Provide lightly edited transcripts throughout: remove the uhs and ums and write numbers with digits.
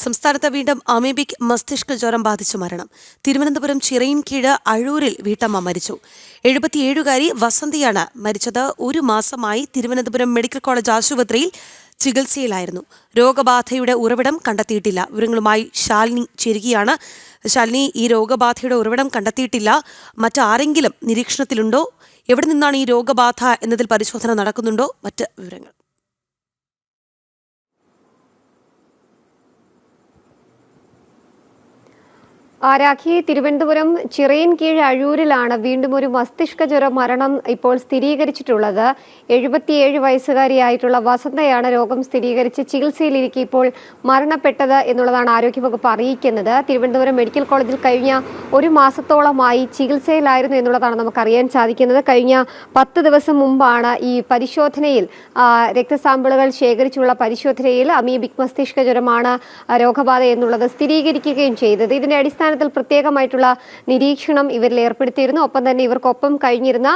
സംസ്ഥാനത്ത് വീണ്ടും അമീബിക് മസ്തിഷ്ക ജ്വരം ബാധിച്ചു മരണം. തിരുവനന്തപുരം ചിറയിൻകീഴ് അഴൂരിൽ വീട്ടമ്മ മരിച്ചു. 77-കാരി വസന്തിയാണ് മരിച്ചത്. 1 മാസമായി തിരുവനന്തപുരം മെഡിക്കൽ കോളേജ് ആശുപത്രിയിൽ ചികിത്സയിലായിരുന്നു. രോഗബാധയുടെ ഉറവിടം കണ്ടെത്തിയിട്ടില്ല. വിവരങ്ങളുമായി ശാലിനി ചേരുകയാണ്. ശാലിനി, ഈ രോഗബാധയുടെ ഉറവിടം കണ്ടെത്തിയിട്ടില്ല. മറ്റാരെങ്കിലും നിരീക്ഷണത്തിലുണ്ടോ? എവിടെ നിന്നാണ് ഈ രോഗബാധ എന്നതിൽ പരിശോധന നടക്കുന്നുണ്ടോ? മറ്റ് വിവരങ്ങൾ. രാഖി, തിരുവനന്തപുരം ചിറയിൻകീഴ് അഴൂരിലാണ് വീണ്ടും ഒരു മസ്തിഷ്ക ജ്വര മരണം ഇപ്പോൾ സ്ഥിരീകരിച്ചിട്ടുള്ളത്. 77 വയസ്സുകാരിയായിട്ടുള്ള വസന്തയാണ് രോഗം സ്ഥിരീകരിച്ച് ചികിത്സയിലിരിക്കെ ഇപ്പോൾ മരണപ്പെട്ടത് എന്നുള്ളതാണ് ആരോഗ്യവകുപ്പ് അറിയിക്കുന്നത്. തിരുവനന്തപുരം മെഡിക്കൽ കോളേജിൽ കഴിഞ്ഞ 1 മാസത്തോളമായി ചികിത്സയിലായിരുന്നു എന്നുള്ളതാണ് നമുക്കറിയാൻ സാധിക്കുന്നത്. കഴിഞ്ഞ 10 ദിവസം മുമ്പാണ് ഈ പരിശോധനയിൽ രക്തസാമ്പിളുകൾ ശേഖരിച്ചുള്ള പരിശോധനയിൽ അമീബിക് മസ്തിഷ്ക ജ്വരമാണ് രോഗബാധ എന്നുള്ളത് സ്ഥിരീകരിക്കുകയും ചെയ്തത്. ഇതിന്റെ അടിസ്ഥാനത്തിൽ പ്രത്യേകമായിട്ടുള്ള നിരീക്ഷണം ഇവരിൽ ഏർപ്പെടുത്തിയിരുന്നു. ഒപ്പം തന്നെ ഇവർക്കൊപ്പം കഴിഞ്ഞിരുന്ന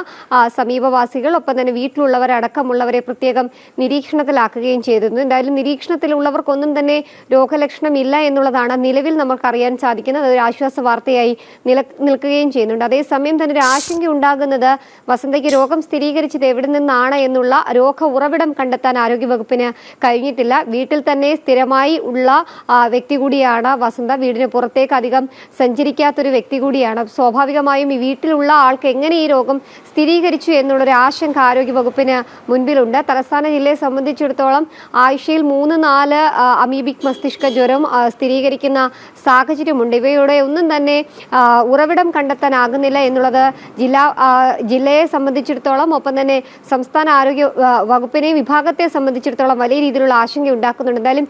സമീപവാസികൾ, ഒപ്പം തന്നെ വീട്ടിലുള്ളവരടക്കമുള്ളവരെ പ്രത്യേകം നിരീക്ഷണത്തിലാക്കുകയും ചെയ്തിരുന്നു. എന്തായാലും നിരീക്ഷണത്തിലുള്ളവർക്കൊന്നും തന്നെ രോഗലക്ഷണം ഇല്ല എന്നുള്ളതാണ് നിലവിൽ നമുക്കറിയാൻ സാധിക്കുന്നത്. അതൊരു ആശ്വാസ വാർത്തയായി നിൽക്കുകയും ചെയ്യുന്നുണ്ട്. അതേസമയം തന്നെ ഒരു ആശങ്ക ഉണ്ടാകുന്നത് വസന്തയ്ക്ക് രോഗം സ്ഥിരീകരിച്ചത് എവിടെ നിന്നാണ് എന്നുള്ള രോഗ ഉറവിടം കണ്ടെത്താൻ ആരോഗ്യവകുപ്പിന് കഴിഞ്ഞിട്ടില്ല. വീട്ടിൽ തന്നെ സ്ഥിരമായി ഉള്ള വ്യക്തി കൂടിയാണ് വസന്ത. വീടിന് പുറത്തേക്ക് അധികം സഞ്ചരിക്കാത്തൊരു വ്യക്തി കൂടിയാണ്. സ്വാഭാവികമായും ഈ വീട്ടിലുള്ള ആൾക്ക് എങ്ങനെ ഈ രോഗം സ്ഥിരീകരിച്ചു എന്നുള്ളൊരു ആശങ്ക ആരോഗ്യവകുപ്പിന് മുൻപിലുണ്ട്. തലസ്ഥാന ജില്ലയെ സംബന്ധിച്ചിടത്തോളം ആഴ്ചയിൽ 3-4 അമീബിക് മസ്തിഷ്ക ജ്വരം സ്ഥിരീകരിക്കുന്ന സാഹചര്യമുണ്ട്. ഇവയുടെ ഒന്നും തന്നെ ഉറവിടം കണ്ടെത്താനാകുന്നില്ല എന്നുള്ളത് ജില്ലയെ സംബന്ധിച്ചിടത്തോളം, ഒപ്പം തന്നെ സംസ്ഥാന ആരോഗ്യ വകുപ്പിനെയും വിഭാഗത്തെ സംബന്ധിച്ചിടത്തോളം വലിയ രീതിയിലുള്ള ആശങ്ക ഉണ്ടാക്കുന്നുണ്ട്. എന്തായാലും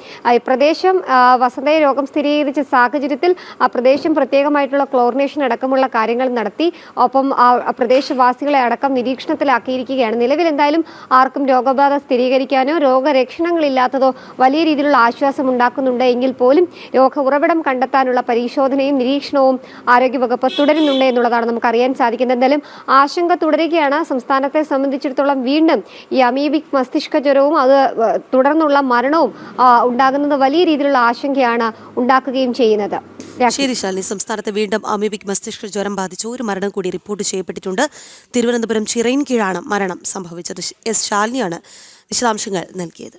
പ്രദേശം വസന്തയെ രോഗം സ്ഥിരീകരിച്ച സാഹചര്യത്തിൽ ആ പ്രദേശം പ്രത്യേകമായിട്ടുള്ള ക്ലോറിനേഷൻ അടക്കമുള്ള കാര്യങ്ങൾ നടത്തി. ഒപ്പം പ്രദേശവാസികളെ അടക്കം നിരീക്ഷണത്തിലാക്കിയിരിക്കുകയാണ്. നിലവിൽ എന്തായാലും ആർക്കും രോഗബാധ സ്ഥിരീകരിക്കാനോ രോഗലക്ഷണങ്ങളില്ലാത്തതോ വലിയ രീതിയിലുള്ള ആശ്വാസം ഉണ്ടാക്കുന്നുണ്ട്. എങ്കിൽ പോലും രോഗ ഉറവിടം കണ്ടെത്താനുള്ള പരിശോധനയും നിരീക്ഷണവും ആരോഗ്യവകുപ്പ് തുടരുന്നുണ്ട് എന്നുള്ളതാണ് നമുക്ക് അറിയാൻ സാധിക്കുന്നത്. എന്തായാലും ആശങ്ക തുടരുകയാണ്. സംസ്ഥാനത്തെ സംബന്ധിച്ചിടത്തോളം വീണ്ടും ഈ അമീബിക് മസ്തിഷ്ക ജ്വരവും അത് തുടർന്നുള്ള മരണവും ഉണ്ടാകുന്നത് വലിയ രീതിയിലുള്ള ആശങ്കയാണ് ഉണ്ടാക്കുകയും ചെയ്യുന്നത്. ശരി ശാലിനി, സംസ്ഥാനത്ത് വീണ്ടും അമീബിക് മസ്തിഷ്ക ജ്വരം ബാധിച്ചു 1 മരണം കൂടി റിപ്പോർട്ട് ചെയ്യപ്പെട്ടിട്ടുണ്ട്. തിരുവനന്തപുരം ചിറയിൻകീഴാണ് മരണം സംഭവിച്ചത്. ശാലിനിയാണ് വിശദാംശങ്ങൾ നൽകിയത്.